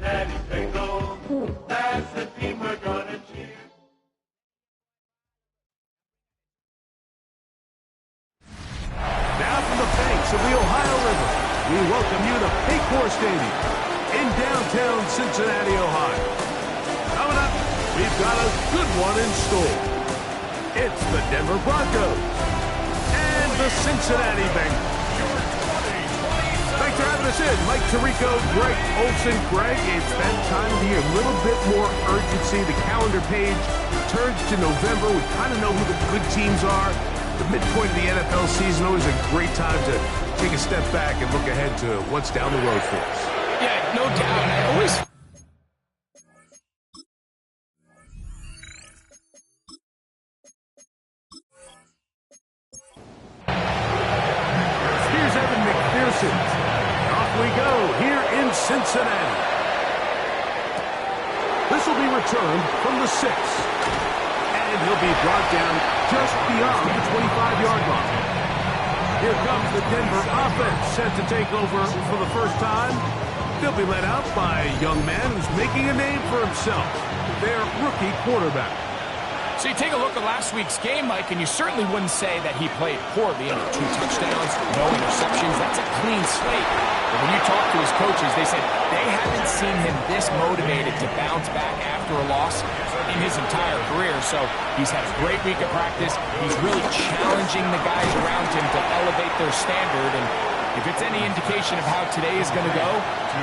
Cincinnati Bengals. That's the team we're gonna cheer. Now from the banks of the Ohio River, we welcome you to Paycor Stadium in downtown Cincinnati, Ohio. Coming up, we've got a good one in store. It's the Denver Broncos and the Cincinnati Bengals. Thanks for having us in. Mike Tirico, Greg Olson. Greg, it's that time of year. A little bit more urgency. The calendar page turns to November. We kind of know who the good teams are. The midpoint of the NFL season, always a great time to take a step back and look ahead to what's down the road for us. Yeah, no doubt. I always... Here's Evan McPherson. Off we go here in Cincinnati. This will be returned from the 6. And he'll be brought down just beyond the 25-yard line. Here comes the Denver offense set to take over for the first time. They'll be led out by a young man who's making a name for himself, their rookie quarterback. So you take a look at last week's game, Mike, and you certainly wouldn't say that he played poorly. 2 touchdowns, no interceptions. That's a clean slate. But when you talk to his coaches, they said they haven't seen him this motivated to bounce back after a loss in his entire career. So he's had a great week of practice. He's really challenging the guys around him to elevate their standard. And if it's any indication of how today is going to go,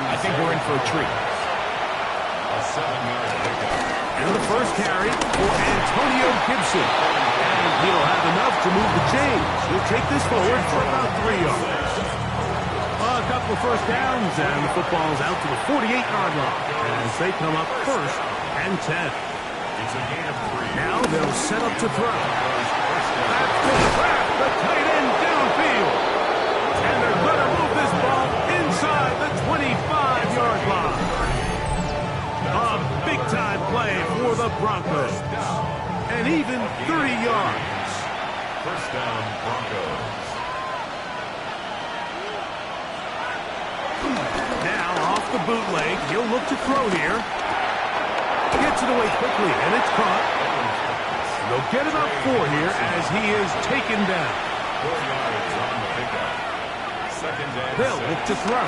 I think we're in for a treat. A 7-yard pickup. And the first carry for Antonio Gibson. And he'll have enough to move the chains. He'll take this forward for about 3 yards. A couple of first downs, and the football's out to the 48-yard line as they come up 1st and 10. It's a gain of 3. Now they'll set up to throw. That's to trap the tight end downfield. And they're going to move this ball inside the 25-yard line. A big-time play for the Broncos. And even 30 yards. First down, Broncos. Now off the bootleg, he'll look to throw here. Gets it away quickly, and it's caught. They'll get about 4 here as he is taken down. 4 yards on the pickup. Second down. They'll look to throw.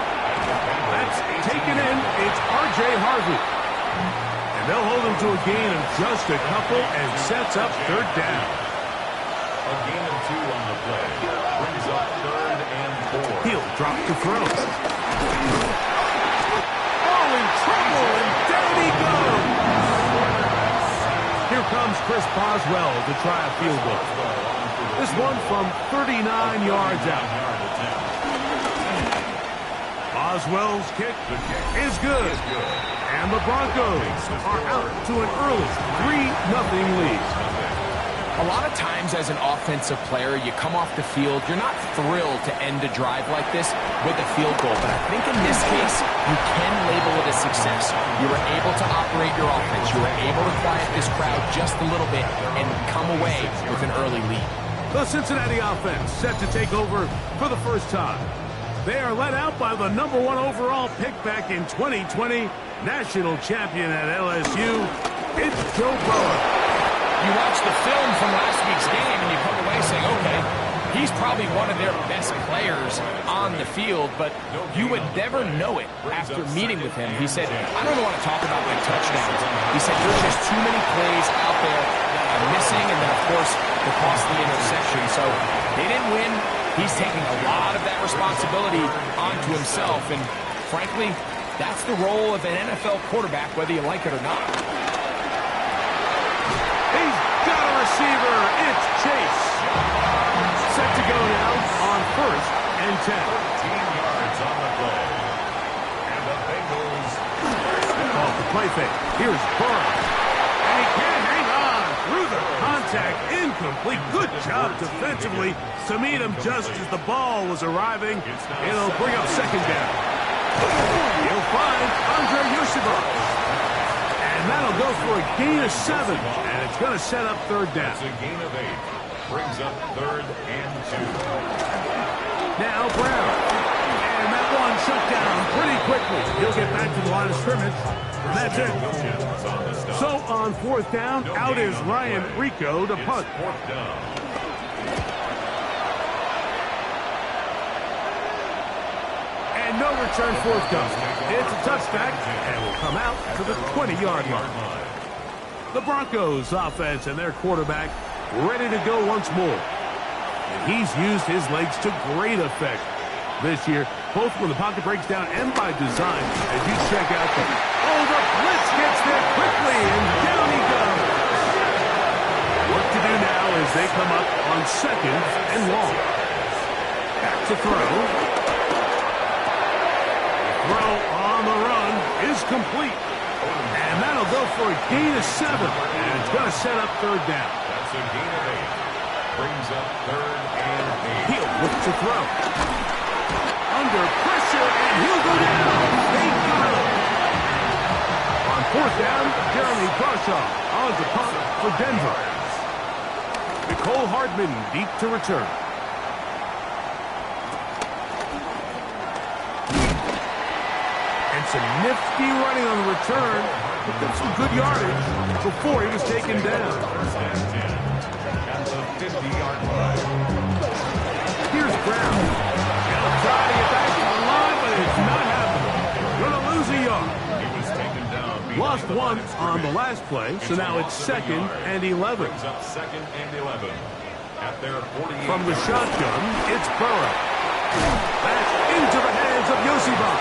That's taken in. It's R.J. Harvey. And they'll hold him to a gain of just a couple and sets up 3rd down. A gain of 2 on the play. Brings up 3rd and 4. He'll drop to throw. Oh, in trouble, and down he goes. Here comes Chris Boswell to try a field goal. This one from 39 yards out. Boswell's kick is good. And the Broncos are out to an early 3-0 lead. A lot of times as an offensive player, you come off the field, you're not thrilled to end a drive like this with a field goal. But I think in this case, you can label it a success. You were able to operate your offense. You were able to quiet this crowd just a little bit and come away with an early lead. The Cincinnati offense set to take over for the first time. They are led out by the #1 overall pick back in 2020, national champion at LSU. It's Joe Burrow. You watch the film from last week's game and you come away saying, okay, he's probably one of their best players on the field, but you would never know it after meeting with him. He said, I don't want to talk about my touchdowns. He said, there's just too many plays out there that I'm missing, and then, of course, the costly interception. So they didn't win. He's taking a lot of that responsibility onto himself, and frankly, that's the role of an NFL quarterback, whether you like it or not. He's got a receiver. It's Chase. Set to go now on 1st and 10. 13 yards on the play. And the Bengals. Off the play fake. Here's Burrow. And he can't hang on through the contact. Incomplete. Good job defensively to meet him just as the ball was arriving. It'll bring up 2nd down. He'll find Andre Yusufov. And that'll go for a gain of 7. And it's going to set up 3rd down. It's a gain of 8. Brings up 3rd and 2. Now Brown. And that one shut down pretty quickly. He'll get back to the line of scrimmage, and that's it. So on fourth down, out is Ryan Rico to punt. And no return fourth down. It's a touchback, and will come out to the 20-yard line. The Broncos offense and their quarterback ready to go once more. And he's used his legs to great effect this year, both when the pocket breaks down and by design. As you check out the blitz gets there quickly, and down he goes. What to do now as they come up on second and long. Back to throw. Throw on the run is complete. And that'll go for a gain of 7. And it's going to set up third down. That's a gain of 8. Brings up third and 8. He'll look to throw. Under pressure, and he'll go down. They got him. On fourth down, Jeremy Crawshaw on the punt for Denver. Nicole Hardman deep to return. And some nifty running on the return. Picked up some good yardage before he was taken down. At the 50-yard line. Here's Brown. He'll try to get back to the line, but it's not happening. Going to lose a yard. He was taken down. Lost one on the last play, so now it's second and 11. Brings up second and 11. At their 48. From the shotgun, it's Burrow. That's into the hands of Yosibach.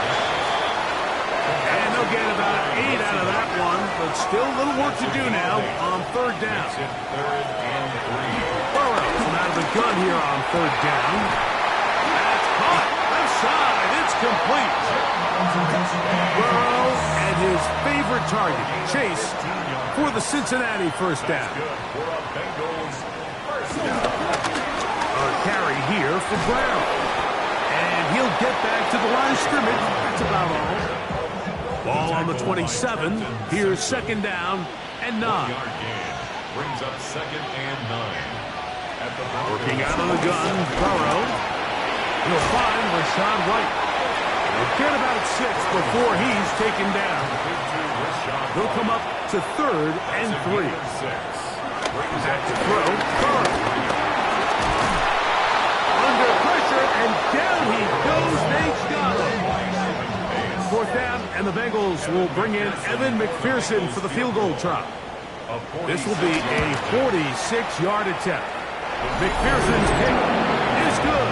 And they'll get about 8 out of that one, but still a little work to do now on third down. Third and 3. Burrow from out of the gun here on third down. That's caught. Left side. It's complete. Burrow and his favorite target, Chase, for the Cincinnati first down. A carry here for Brown. And he'll get back to the line of scrimmage. That's about all. Ball on the 27. Here's second down and 9. Brings up second and 9. Working out of the gun, Burrow. He'll find Rashad White. He'll get about 6 before he's taken down. He'll come up to third and 3. Back to throw, Burrow. Under pressure, and down he goes. They got him. Fourth down, and the Bengals will bring in Evan McPherson for the field goal try. This will be a 46-yard attempt. McPherson's kick is good,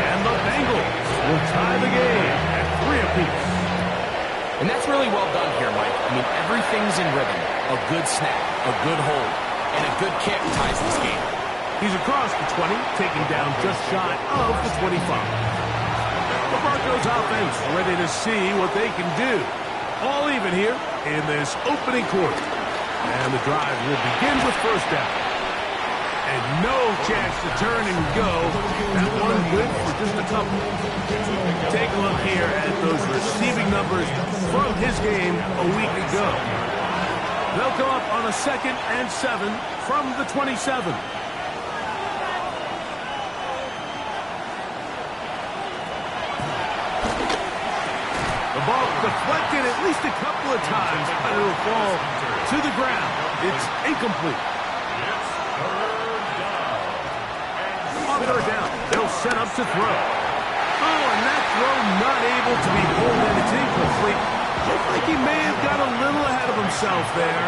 and the Bengals will tie the game at 3 apiece. And that's really well done here, Mike. I mean, everything's in rhythm. A good snap, a good hold, and a good kick ties this game. He's across the 20, taking down just shy of the 25. The Broncos offense ready to see what they can do. All even here in this opening quarter. And the drive will begin with first down. And no chance to turn and go. That one good for just a couple. Take a look here at those receiving numbers from his game a week ago. They'll come up on a second and 7 from the 27. The ball deflected at least a couple of times, but it'll fall to the ground. It's incomplete. On third down, they'll set up to throw. Oh, and that throw not able to be pulled in. It's incomplete. Looks like he may have got a little ahead of himself there.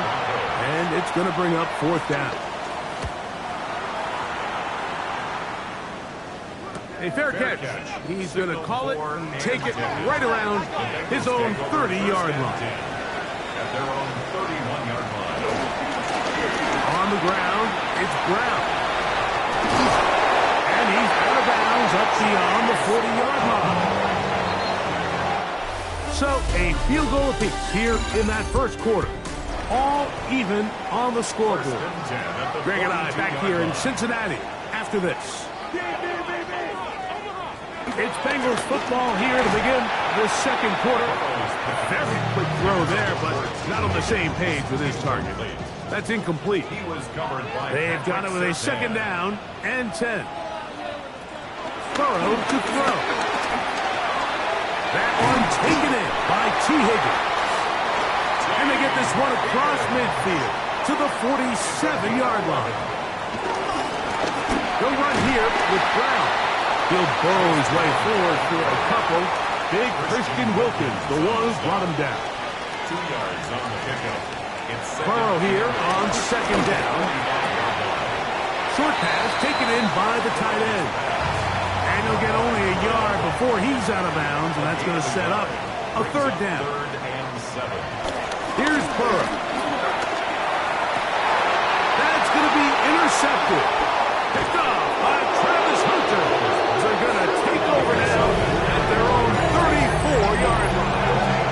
And it's going to bring up fourth down. A fair catch. He's going to call it, take it right around his own 30-yard line. At their own 31-yard line. On the ground, it's Brown. And he's out of bounds up beyond the 40-yard line. So a field goal apiece here in that first quarter. All even on the scoreboard. Greg and I back here in Cincinnati after this. It's Bengals football here to begin this second quarter. Very quick throw there, but not on the same page with his target. That's incomplete. They've got it with a second down and 10. Burrow to throw. That one taken in by T. Higgins. And they get this one across midfield to the 47-yard line. They'll run here with Brown. He'll burrow his way forward for a couple. Big Christian Wilkins, the one who brought him down. 2 yards on the pickup. Burrow here on second down. Short pass taken in by the tight end. And he'll get only a yard before he's out of bounds, and that's going to set up a third down. 3rd and 7. Here's Burrow. That's going to be intercepted. Picked off by Travis Hunter. They're going to take over now at their own 34-yard line.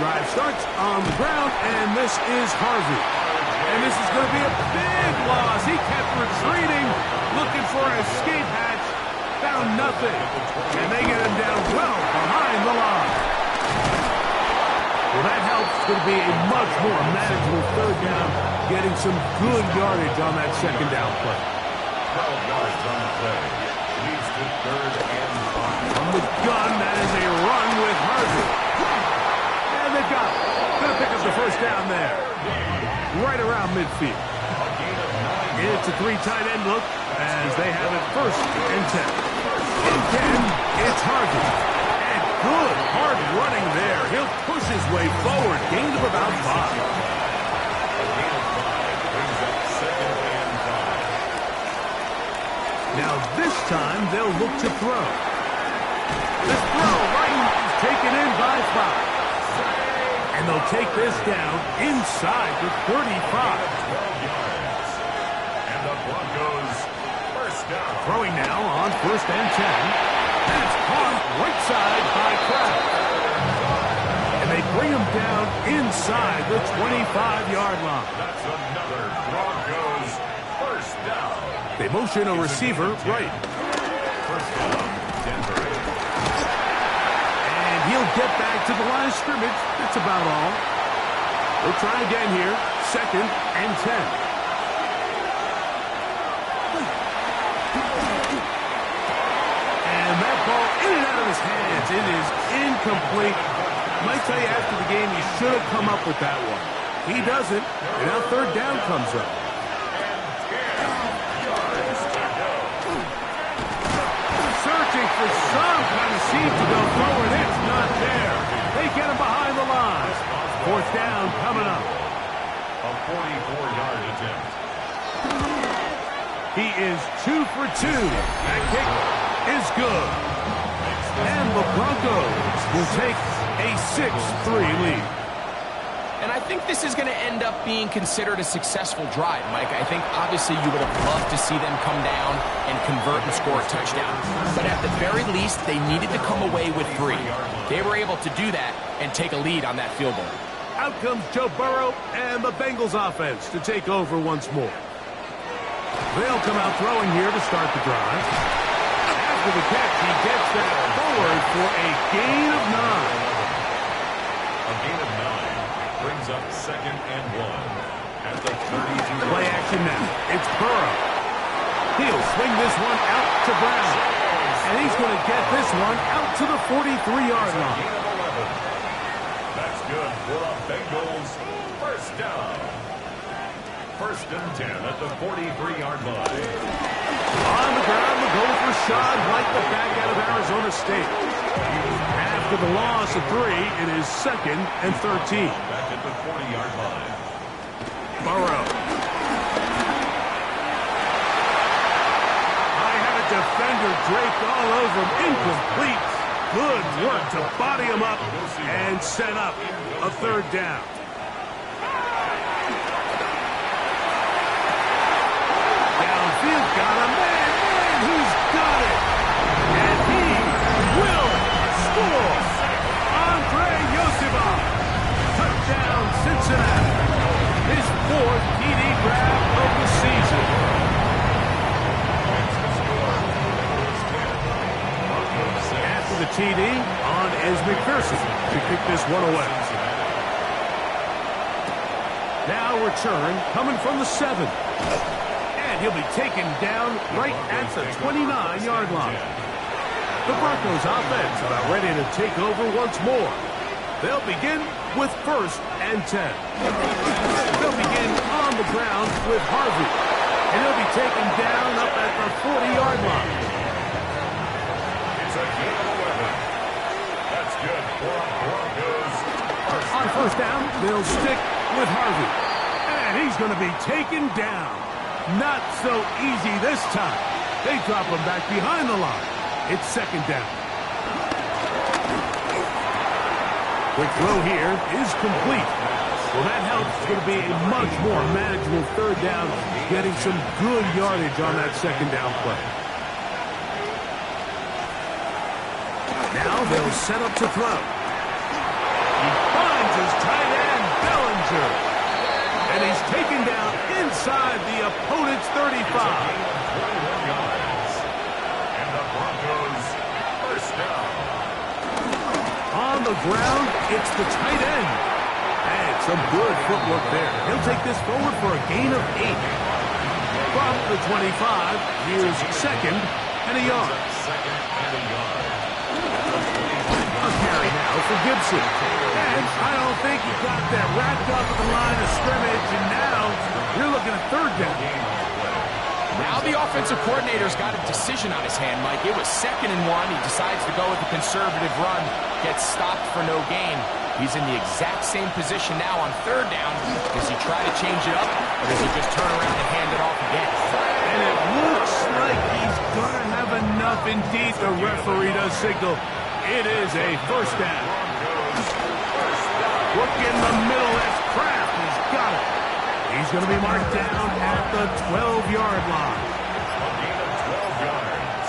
Drive starts on the ground, and this is Harvey. And this is going to be a big loss. He kept retreating, looking for an escape hatch. Found nothing. And they get him down well behind the line. Well, that helps. It's going to be a much more manageable third down, getting some good yardage on that second down play. 12 yards on the play. Leads to 3rd and 5. From the gun, that is a run with Harvey. And they got it. Going to pick up the first down there. Right around midfield. It's a 3 tight end look as they have it 1st and 10. In 10, it's Harvey. And good hard running there. He'll push his way forward. Gain of about 5. A gain of 5 brings up 2nd and 5. Now this time they'll look to throw. This throw right is taken in by 5. And they'll take this down inside the 35. 12 yards. And the Broncos first down. Throwing now on 1st and 10. That's caught right side by Kraft. And they bring him down inside the 25-yard line. That's another Broncos first down. They motion a receiver right. First down, Denver. And he'll get back to the line of scrimmage. That's about all. We'll try again here. 2nd and 10. And that ball in and out of his hands. It is incomplete. I might tell you after the game he should have come up with that one. He doesn't. And now 3rd down comes up. Searching for some kind of seam to go forward. It's not there. They get him behind the line. 4th down coming up. A 44-yard attempt. He is 2 for 2. That kick is good. And the Broncos will take a 6-3 lead. And I think this is going to end up being considered a successful drive, Mike. I think obviously you would have loved to see them come down and convert and score a touchdown. But at the very least, they needed to come away with 3. They were able to do that and take a lead on that field goal. Out comes Joe Burrow and the Bengals offense to take over once more. They'll come out throwing here to start the drive. After the catch, he gets that forward for a gain of 9. A gain of 9 brings up 2nd and 1 at the 32. Play action now. It's Burrow. He'll swing this one out to Brown. And he's going to get this one out to the 43-yard line. Gain of 11. That's good for a Bengals first down. 1st and 10 at the 43-yard line. On the ground, the goal for Sean White, the back out of Arizona State. After the loss of 3, it is 2nd and 13. Back at the 40-yard line. Burrow. I have a defender draped all over him. Incomplete. Good work to body him up and set up a 3rd down. Downfield, got a man. He's got it. And he will score. Andre Yosibov. Touchdown, Cincinnati. His 4th TD grab of the season. After the TD, on is McPherson to kick this one away. Now return coming from the 7. And And he'll be taken down right at the 29-yard line. The Broncos offense about ready to take over once more. They'll begin with 1st and 10. They'll begin on the ground with Harvey. And he'll be taken down up at the 40-yard line. It's a gain of 11. That's good for Broncos. On 1st down, they'll stick with Harvey. And he's going to be taken down. Not so easy this time. They drop him back behind the line. It's 2nd down. Quick throw here is complete. Well, that helps. It's going to be a much more manageable 3rd down, getting some good yardage on that 2nd down play. Now they'll set up to throw. He finds his tight end, Bellinger. And he's taken down inside the opponent's 35. And the Broncos 1st down. On the ground, it's the tight end. And some good footwork there. He'll take this forward for a gain of 8. From the 25, here's 2nd and a yard. A carry now for Gibson. And I don't think he got that wrapped up at the line of scrimmage, and now you're looking at 3rd down. Now the offensive coordinator's got a decision on his hand, Mike. It was 2nd and 1. He decides to go with the conservative run, gets stopped for no gain. He's in the exact same position now on 3rd down. Does he try to change it up, or does he just turn around and hand it off again? And it looks like he's going to have enough indeed. The referee does signal. It is a 1st down. Look in the middle. That's Kraft. He's got it. He's going to be marked down at the 12-yard line. A gain of 12 yards.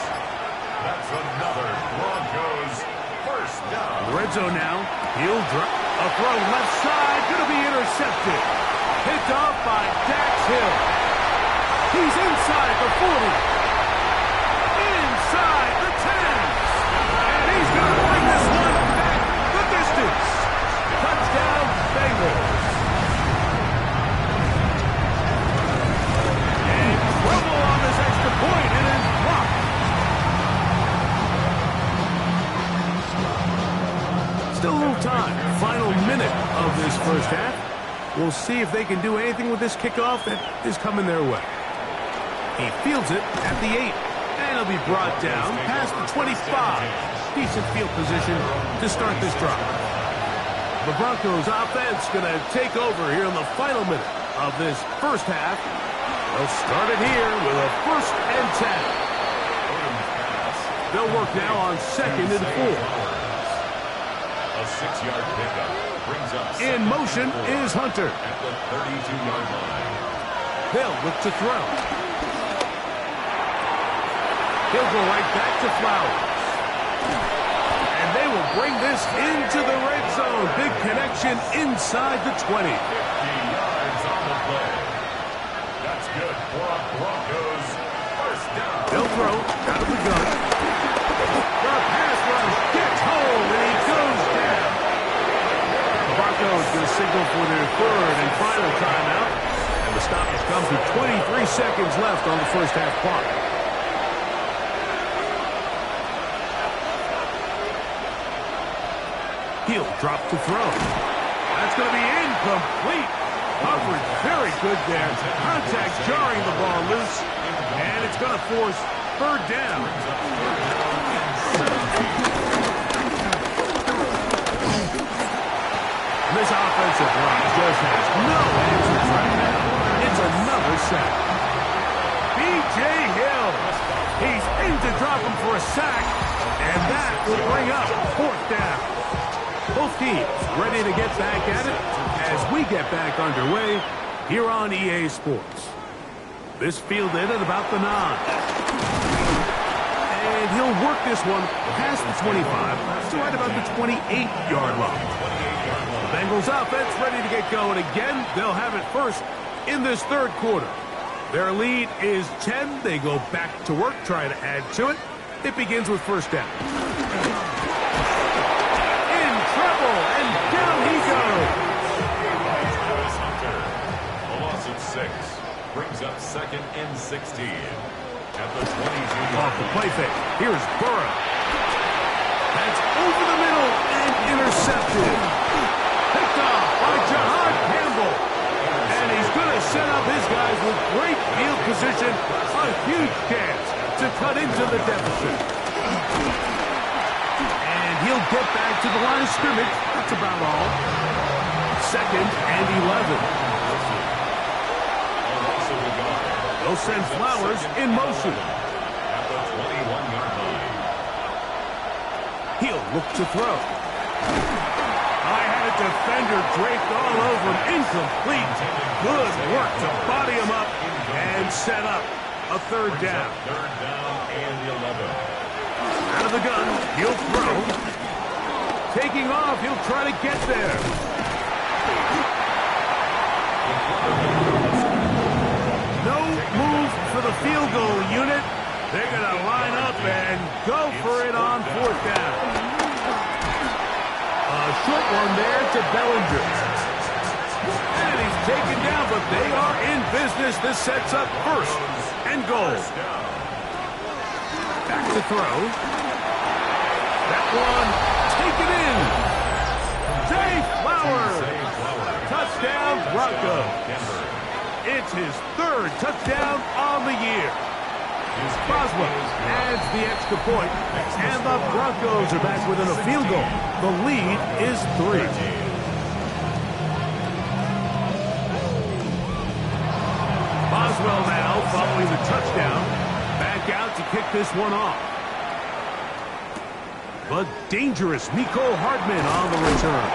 That's another Broncos 1st down. Red zone now. He'll drop. A throw left side. Going to be intercepted. Picked off by Dax Hill. He's inside the 40. Inside the 10. And he's going to bring this one back the distance. Touchdown, Bengals. And trouble on this extra point. It is blocked. Still a little time. Final minute of this 1st half. We'll see if they can do anything with this kickoff that is coming their way. He fields it at the 8. And he'll be brought down past the 25. Decent field position to start this drive. The Broncos offense going to take over here in the final minute of this 1st half. They'll start it here with a 1st and 10. They'll work now on 2nd and 4. A 6-yard pickup brings up. In motion is Hunter. At the 32-yard line. They'll look to throw. He'll go right back to Flowers. And they will bring this into the red zone. Big connection inside the 20. 50 yards on the play. That's good for a Broncos 1st down. They'll throw out of the gun. The pass rush gets home, and he goes down. The Broncos going to signal for their 3rd and final timeout. And the stop has come to 23 seconds left on the 1st half clock. He'll drop to throw. That's going to be incomplete. Coverage very good there. Contact jarring the ball loose. And it's going to force 3rd down. This offensive line just has no answers right now. It's another sack. B.J. Hill. He's in to drop him for a sack. And that will bring up 4th down. Both teams ready to get back at it as we get back underway here on EA Sports. This fielded at about the 9. And he'll work this one past the 25 to right about the 28-yard line. The Bengals offense ready to get going again. They'll have it first in this 3rd quarter. Their lead is 10. They go back to work, trying to add to it. It begins with 1st down. And down he goes. A loss of 6 brings Brings up 2nd and 16. At the 22. Off the play fake. Here's Burrow. That's over the middle and intercepted. Picked off by Jahad Campbell. And he's going to set up his guys with great field position. A huge chance to cut into the deficit. And he'll get back to the line of scrimmage. That's about all. 2nd and 11. They'll send Flowers in motion. At the 21-yard line. He'll look to throw. I had a defender draped all over him. Incomplete. Good work to body him up and set up a 3rd down. 3rd down and 11. Out of the gun, he'll throw. Taking off, he'll try to get there. No move for the field goal unit. They're going to line up and go for it on 4th down. A short one there to Bellinger. And he's taken down, but they are in business. This sets up 1st and goal. Back to throw. That one taken in. Zay Flowers. Touchdown, Broncos. It's his 3rd touchdown on the year. Boswell adds the extra point, and the Broncos are back within a field goal. The lead is 3. Boswell now following the touchdown. Back out to kick this one off. The dangerous Miko Hardman on the return.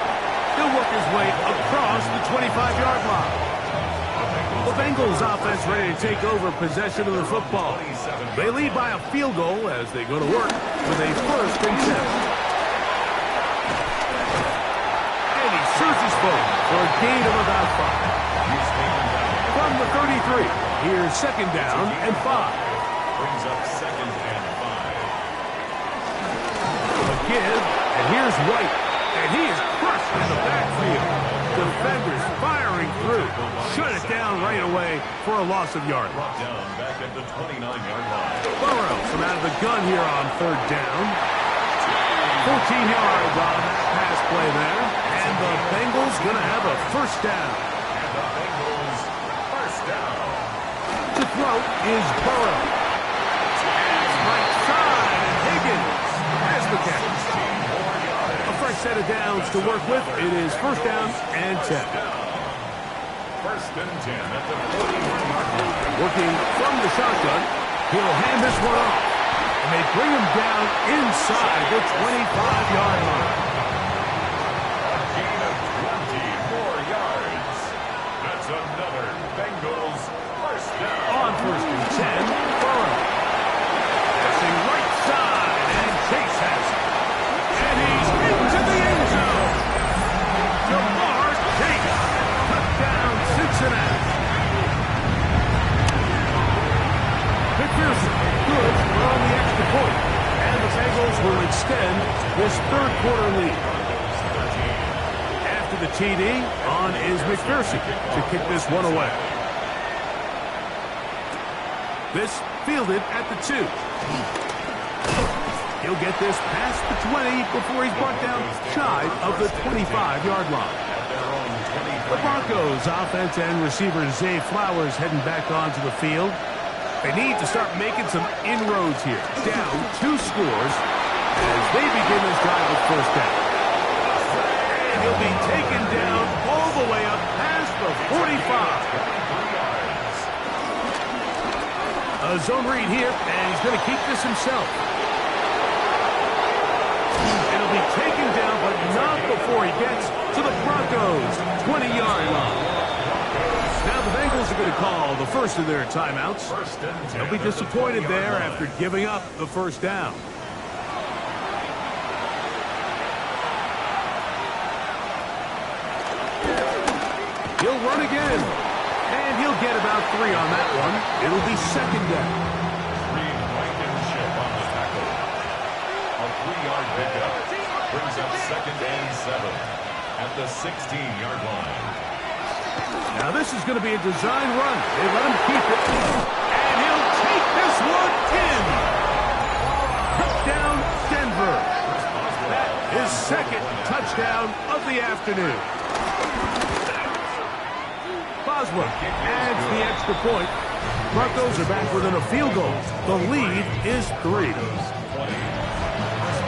He'll work his way across the 25-yard line. The Bengals offense ready to take over possession of the football. They lead by a field goal as they go to work with a 1st and 10. And he surges forward for a gain of about 5. From the 33, here's 2nd down and 5. Brings up 2nd and 5. The give, and here's White. And he is crushed in the backfield. Defenders firing through. Shut it down right away for a loss of yardage. Brought down back at the 29-yard line. Burrow from out of the gun here on 3rd down. 14 yards on that pass play there. And the Bengals going to have a 1st down. And the Bengals 1st down. To throw is Burrow. And right side, and Higgins has the catch. A fresh set of downs to work with. It is 1st down and 10. 1st and 10 at the 41-yard line. Working from the shotgun, he'll hand this one off. And they bring him down inside the 25-yard line. A gain of 20 more yards. That's another Bengals 1st down. On 1st and 10, Burrow. Passing right side, and Chase has it. And he's into the end zone. Jamar Chase. Touchdown, Cincinnati. McPherson, good on the extra point. And the Bengals will extend this 3rd quarter lead. After the TD, on is McPherson to kick this one away. This fielded at the 2. He'll get this past the 20 before he's brought down shy of the 25-yard line. The Broncos offense and receiver Zay Flowers heading back onto the field. They need to start making some inroads here. Down 2 scores as they begin this drive with 1st down. And he'll be taken down all the way up past the 45. A zone read here, and he's going to keep this himself. It'll be taken down, but not before he gets to the Broncos' 20-yard line. Now the Bengals are going to call the first of their timeouts. They'll be disappointed there after giving up the 1st down. He'll run again. And he'll get about 3 on that one. It'll be 2nd down. Blankenship on the tackle. A 3-yard pickup brings up 2nd and 7 at the 16-yard line. Now this is going to be a design run. They let him keep it. And he'll take this one in. Touchdown, Denver. His second touchdown of the afternoon. Boswell adds the extra point. Broncos are back within a field goal. The lead is 3.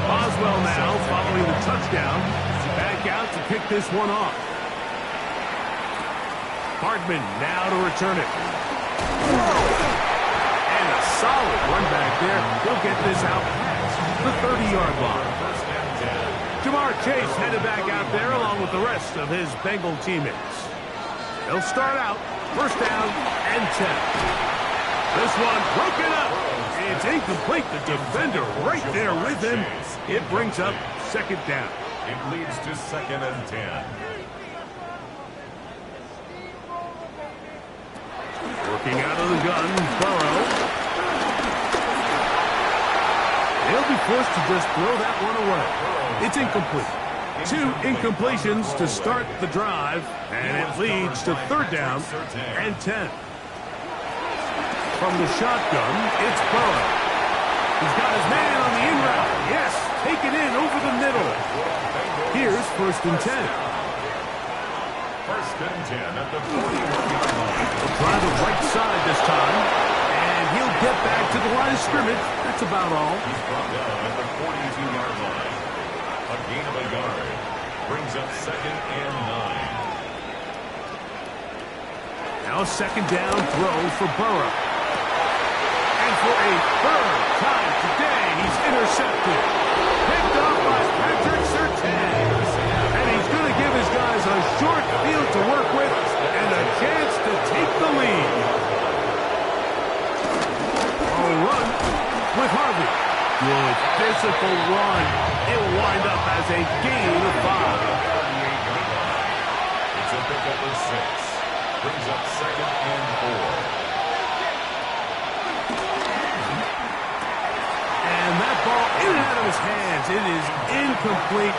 Boswell now following the touchdown. Back out to kick this one off. Hardman now to return it. And a solid run back there. He'll get this out past the 30-yard line. Jamar Chase headed back out there along with the rest of his Bengal teammates. They'll start out first down and 10. This one broken up. It's incomplete. The defender right there with him. It brings up second down. It leads to 2nd and 10. Working out of the gun, Burrow. He'll be forced to just throw that one away. It's incomplete. 2 incompletions to start the drive, and it leads to 3rd down and 10. From the shotgun, it's Burrow. He's got his man on the in route. Yes, take it in over the middle. Here's 1st and 10. 1st and 10 at the 40-yard line. He'll try the right side this time, and he'll get back to the line of scrimmage. That's about all. He's brought down at the 42-yard line. A gain of a yard brings up 2nd and 9. Now a 2nd down throw for Burrow. And for a 3rd time today, he's intercepted. Picked up by Patrick Surtain. And he's going to give his guys a short field to work with and a chance to take the lead. A run with Harvey. Good physical run. It'll wind up as a gain of 5. It's a pickup of 6. Brings up 2nd and 4. And that ball in and out of his hands. It is incomplete.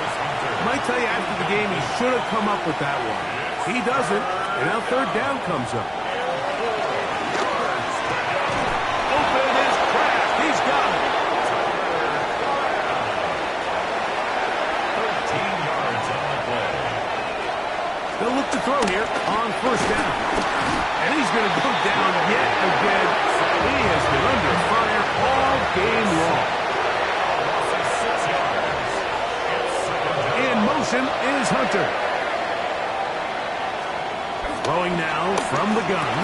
Might tell you after the game he should have come up with that one. He doesn't, and now 3rd down comes up. Open is Kraft. He's got it. 13 yards on the play. They'll look to throw here on 1st down. And he's going to go down yet again. He has been under fire all game long. In motion is Hunter. Throwing now from the gun.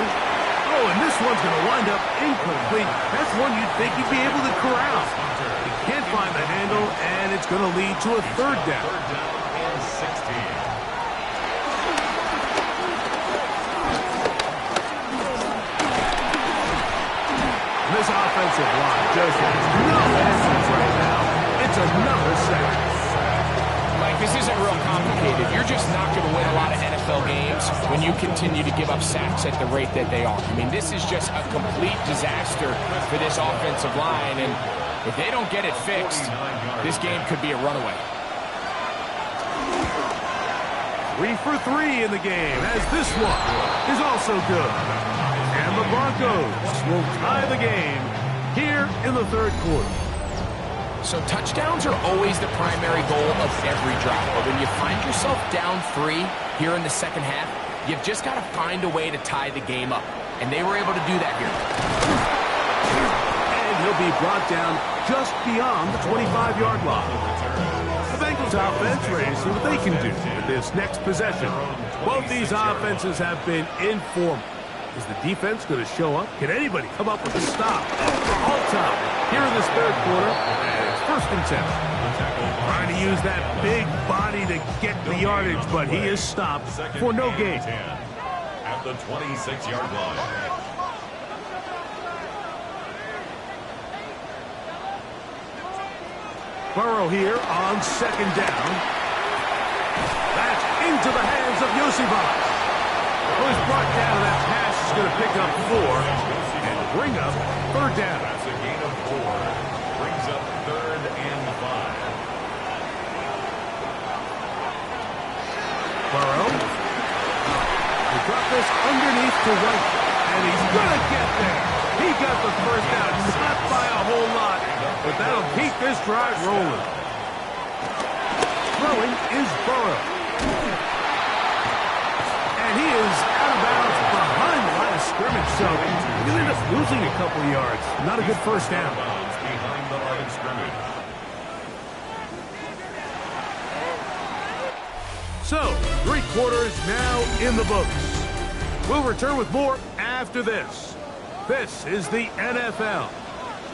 Oh, and this one's going to wind up incomplete. That's one you'd think he'd be able to corral. He can't find the handle, and it's going to lead to a 3rd down. 3rd down and 16. This offensive line just has no answers right now. It's another sack. Mike, this isn't real complicated. You're just not going to win a lot of NFL games when you continue to give up sacks at the rate that they are. I mean, this is just a complete disaster for this offensive line, and if they don't get it fixed, this game could be a runaway. 3 for 3 in the game, as this one is also good. And the Broncos will tie the game here in the 3rd quarter. So touchdowns are always the primary goal of every drive. But when you find yourself down 3 here in the 2nd half, you've just got to find a way to tie the game up. And they were able to do that here. And he'll be brought down just beyond the 25-yard line. The Bengals offense ready to see what they can do with this next possession. Both these offenses have been informal. Is the defense going to show up? Can anybody come up with a stop? All time here in this 3rd quarter, and it's 1st and 10. Trying to use that big body to get the yardage, but he is stopped for no gain. At the 26-yard line. Burrow here on 2nd down. That's into the hands of Yosivas. Well, he's brought down, and that pass is going to pick up 4 and bring up 3rd down. That's a gain of 4. Brings up 3rd and 5. Burrow. He pass underneath to right. And he's going to get there. He got the first down. Not by a whole lot, but that'll keep this drive rolling. Throwing is Burrow. And he is out of bounds behind the line of scrimmage, so he'll end up losing a couple of yards. Not a good first down. Behind the line of scrimmage. So, 3 quarters now in the books. We'll return with more after this. This is the NFL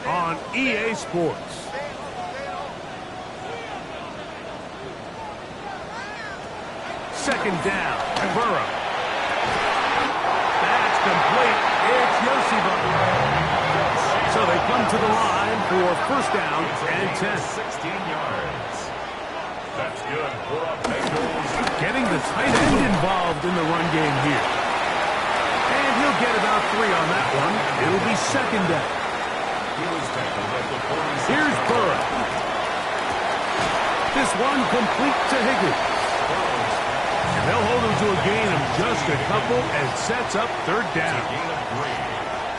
on EA Sports. Second down, Burrow. That's complete. It's Yoshiba. So they come to the line for first down and 10. 16 yards. That's good for a Bengals. Getting the tight end involved in the run game here. And he'll get about 3 on that one. It'll be second down. He was tackled at the 46. Here's Burrow. This one complete to Higgins. And they'll hold him to a gain of just a couple and sets up third down. A gain of 3.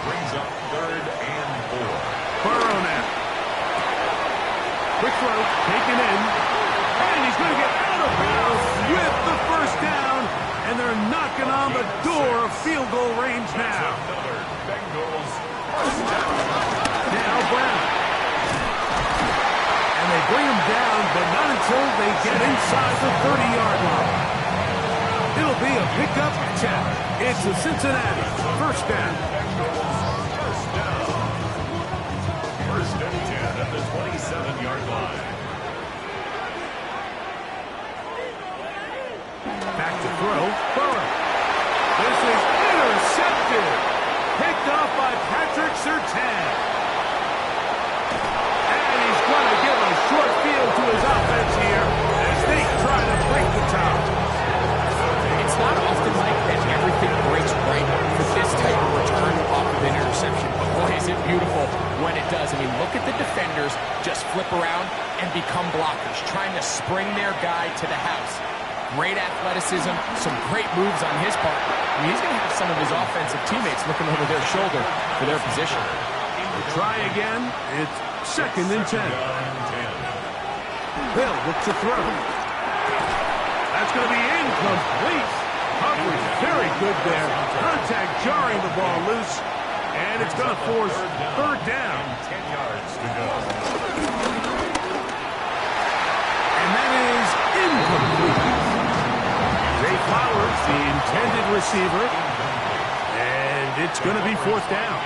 Brings up third and 4. Burrow now. Quick throw, taken in. And he's going to get out of bounds with the first down. And they're knocking on the door of field goal range now. Another Bengals first down. Now Brown. And they bring him down, but not until they get inside the 30-yard line. It'll be a pickup 10. It's a Cincinnati first down. First down. First and 10 at the 27-yard line. Back to throw. Burrow. This is intercepted. Picked off by Patrick Surtain. And he's going to give a short field to his offense here as they try to break the top. It's not often like that everything breaks right for this type of return off of an interception. But boy, is it beautiful when it does. I mean, look at the defenders just flip around and become blockers, trying to spring their guy to the house. Great athleticism, some great moves on his part. I mean, he's going to have some of his offensive teammates looking over their shoulder for their position. We'll try again. It's second and 10. Hill looks to throw. That's going to be incomplete. Coverage very good there. Contact jarring the ball loose. And it's going to force third down. 10 yards to go. And that is incomplete. Zay Flowers, the intended receiver. And it's going to be fourth down.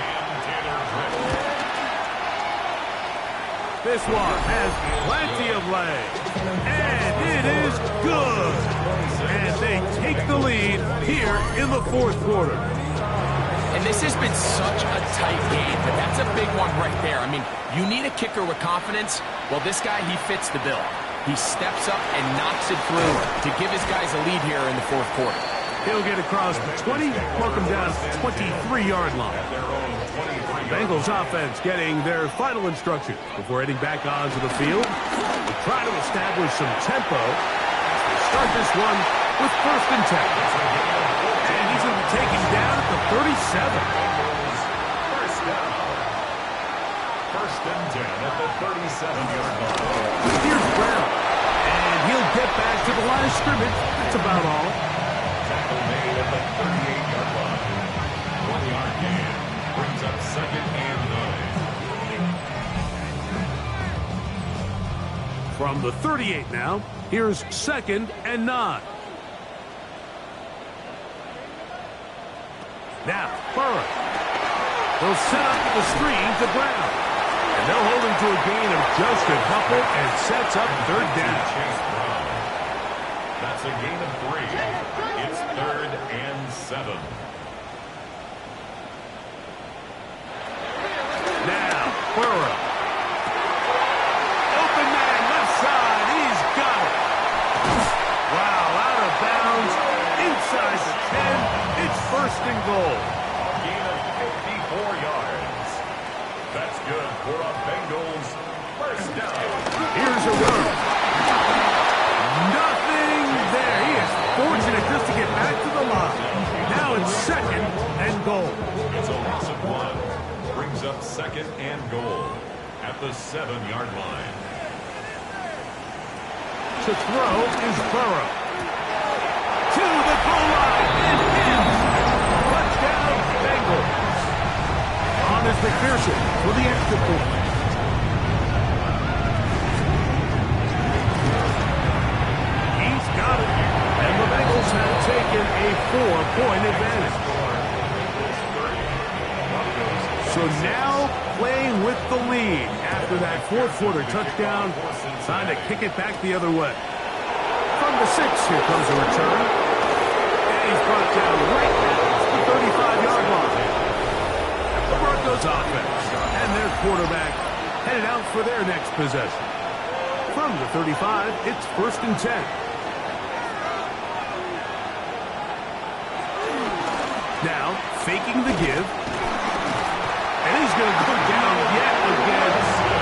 This one has plenty of legs. And it is good. And they take the lead here in the fourth quarter. And this has been such a tight game, but that's a big one right there. I mean, you need a kicker with confidence. Well, this guy, he fits the bill. He steps up and knocks it through to give his guys a lead here in the fourth quarter. He'll get across the 20, mark him down at the 23-yard line. Bengals offense getting their final instructions before heading back onto the field. They try to establish some tempo. They start this one with first and 10. And he's going to be taken down at the 37. First down. First and 10 at the 37-yard line. Here's Brown. And he'll get back to the line of scrimmage. That's about all. Tackle made at the 38-yard line. 1-yard gain. Brings up second and 9. From the 38 now, here's second and 9. Now, Burrow. He'll set up the screen to Brown. And they'll hold him to a gain of just a couple and sets up third down. Chase Brown. That's a gain of 3. It's third and 7. Now, Burrow. Open man, left side. He's got it. Wow, out of bounds. Inside the 10. It's first and goal. Gain of 54 yards. That's good for a Bengals first down. Here's a run. Nothing there. He is fortunate just to get back to the line. Now it's second and goal at the 7-yard line. To throw is Burrow. To the goal line and in. Touchdown, Bengals. On is McPherson for the extra point. He's got it. And the Bengals have taken a 4-point advantage. So now playing with the lead after that fourth-quarter touchdown. Time to kick it back the other way. From the 6, here comes a return. And he's brought down right at the 35-yard line. The Broncos offense and their quarterback headed out for their next possession. From the 35, it's 1st and 10. Now, faking the give. And he's going to go down yet again.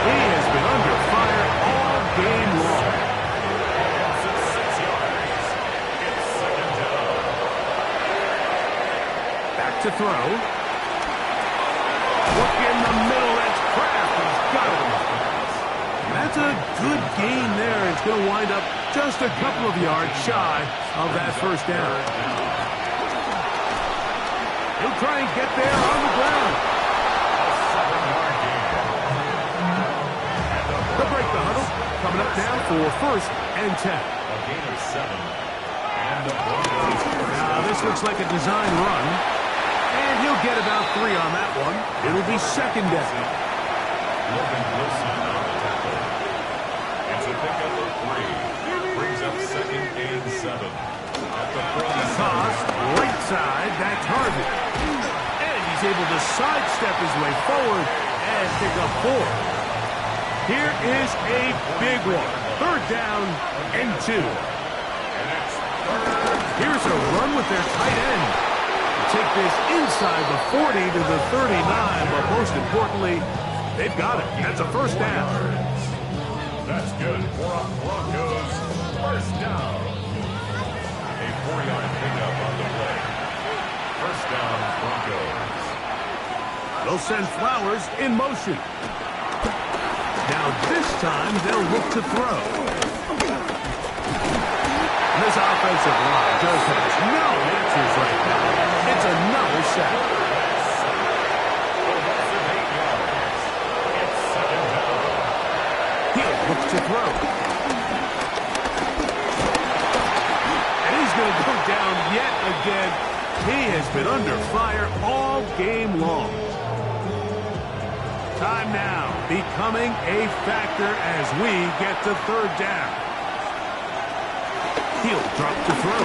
He has been under fire all game long. It's 6 yards. It's 2nd down. Back to throw. Look in the middle. That's Kraft. He's got it. That's a good gain there. It's going to wind up just a couple of yards shy of that 1st down. He'll try and get there on the ground. They'll break the huddle. Coming up now for 1st and 10. A gain of 7. And the Broncos. Now this looks like a design run. And he'll get about 3 on that one. It'll be 2nd down. Logan Wilson on the tackle. It's a pickup of 3. Brings up 2nd and 7. At the 47. Toss, right side, that's Harvey. And he's able to sidestep his way forward and pick up 4. Here is a big one. 3rd down and 2. Here's a run with their tight end. Take this inside the 40 to the 39, but most importantly, they've got it. That's a 1st down. That's good for a Broncos 1st down. A 4-yard pickup on the play. 1st down, Broncos. They'll send Flowers in motion. Now this time they'll look to throw. This offensive line just has no answers right now. It's another sack. He'll look to throw. And he's going to go down yet again. He has been under fire all game long. Time now becoming a factor as we get to 3rd down. He'll drop to throw.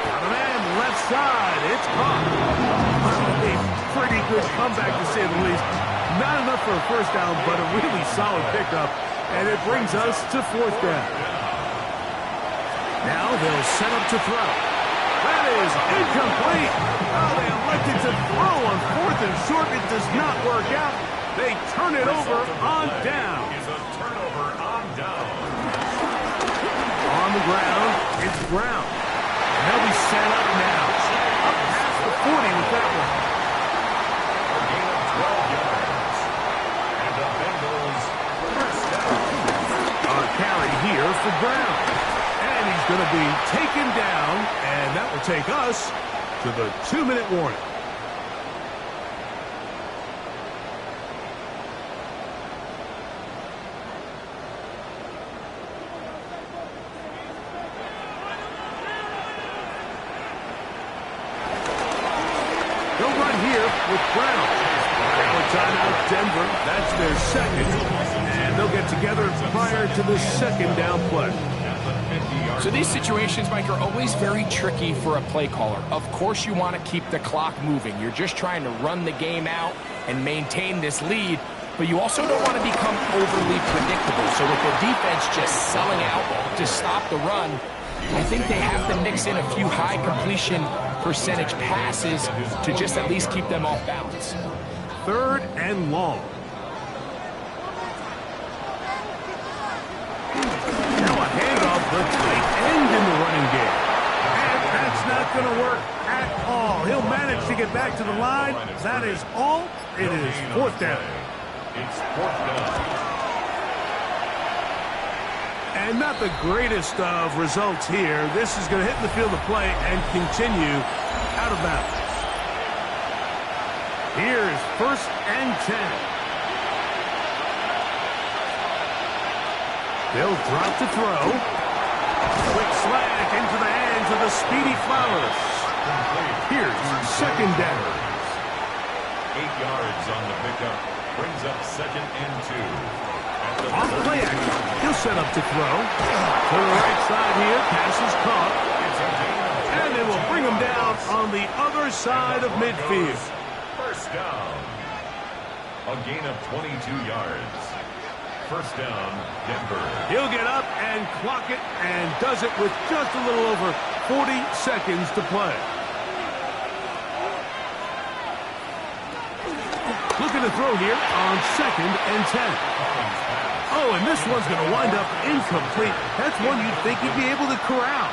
Got a man left side. It's caught. A pretty good comeback to say the least. Not enough for a 1st down, but a really solid pickup. And it brings us to 4th down. Now they'll set up to throw. That is incomplete. Oh, they elected to throw on 4th and short. It does not work out. They turn it over on down. Is a turnover on down. On the ground, it's Brown. And they'll be set up now. Up past the 40 with that one. A gain of 12 yards. And the Bengals 1st down. On a carry here for Brown. And he's going to be taken down, and that will take us to the 2-minute warning. They'll run here with Brown. Timeout Denver. That's their 2nd. And they'll get together prior to the 2nd down play. So these situations, Mike, are always very tricky for a play caller. Of course you want to keep the clock moving. You're just trying to run the game out and maintain this lead, but you also don't want to become overly predictable. So with the defense just selling out to stop the run, I think they have to mix in a few high completion percentage passes to just at least keep them off balance. 3rd and long. Now a handoff, the tight end in the running game. And that's not going to work. at all. He'll manage to get back to the line. That is all. It is fourth down. It's fourth down. And not the greatest of results here. This is going to hit in the field of play and continue out of bounds. Here's first and 10. They'll drop to throw. Quick slant into the hands of the speedy Flowers. Here's second down. 8 yards on the pickup. Brings up second and 2. Off play action. He'll set up to throw. To the right side here. Pass is caught. And they will bring him down on the other side of midfield. First down. A gain of 22 yards. First down, Denver. He'll get up and clock it and does it with just a little over 40 seconds to play. Looking to throw here on second and 10. Oh, and this one's going to wind up incomplete. That's one you'd think he'd be able to corral.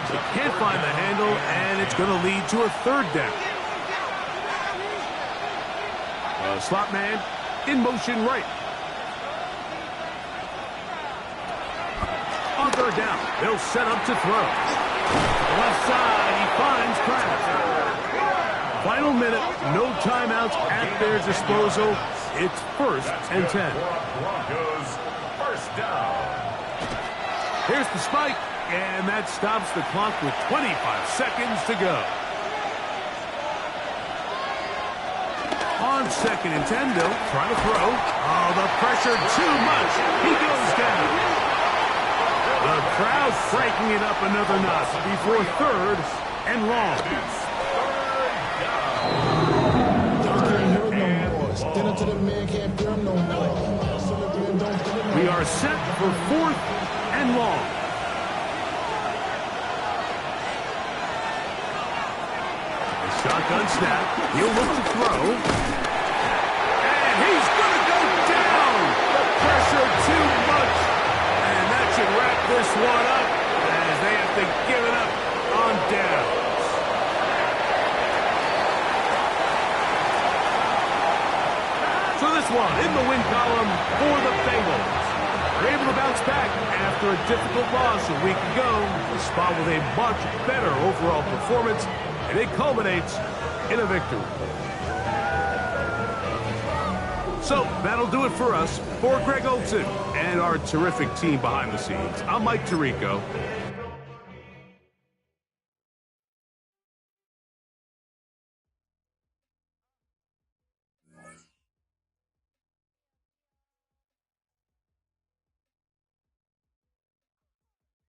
He can't find the handle, and it's going to lead to a third down. Slot man in motion right. On third down, they'll set up to throw. Left side, he finds Kraft. Final minute, no timeouts at their disposal. It's first and 10. Broncos, first down. Here's the spike, and that stops the clock with 25 seconds to go. On second and 10, they'll try to throw. Oh, the pressure too much. He goes down. The crowd cranking it up another notch before third and long. We are set for fourth and long. A shotgun snap. He'll look to throw. And he's going to go down. The pressure too much. And that should wrap this one up as they have to give it up on downs. So this one in the win column for the Bengals. They're able to bounce back after a difficult loss a week ago. A spot with a much better overall performance, and it culminates in a victory. So that'll do it for us. For Greg Olson and our terrific team behind the scenes, I'm Mike Tirico.